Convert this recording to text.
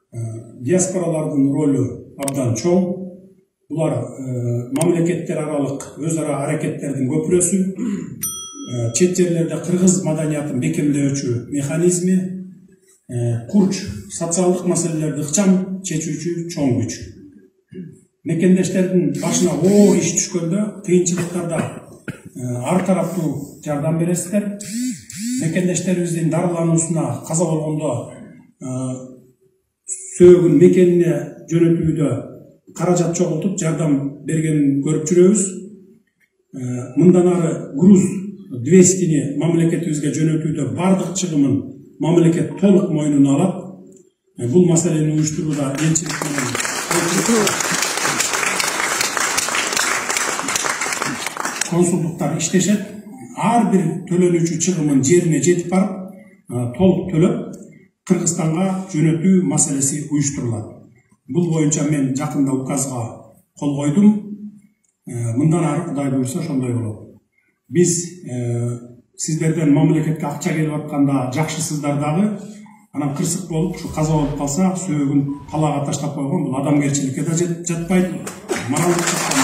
Диаспоралардын ролу абдан чоң. Булар мамлекеттер аралык өз ара аракеттердин көпүрөсү, чет жерлерде кыргыз маданиятын бекемдөөчү механизми, курч социалдык маселелерди ыкчам чечүүчү чоң күч. Мекендештердин башына оор иш түшкөндө, кыйынчылыктарда ар тараптуу жардам бересиздер. Мекендештерибиздин дарылануусуна каза болгондо сөөгүн мекенине жөнөтүүдө каражат чогултуп жардам бергенин көрүп жүрөбүз. Мындан ары груз 200-ни мамлекетибизге жөнөтүүдө бардык чыгымын мамлекет толук мойнуна алат. Бул маселени уюштурууда элчилик менен консулдуктар иштешет. Ар бир төлөнүүчү чыгымын жерине жетип барып, толук төлөп, Кыргызстанга жөнөтүү маселеси уюштурулат. Бул боюнча мен жакында указга кол койдум. Мындан ары Кудай буйрса ошондой болот. Биз сиздерден мамлекетке акча келип атканда жакшысыздар дагы, анан кырсык болуп, ушу каза болуп калса, сөөгүн талаага таштап койгон, бул адамгерчиликке да жатпайт. Моралдык жактан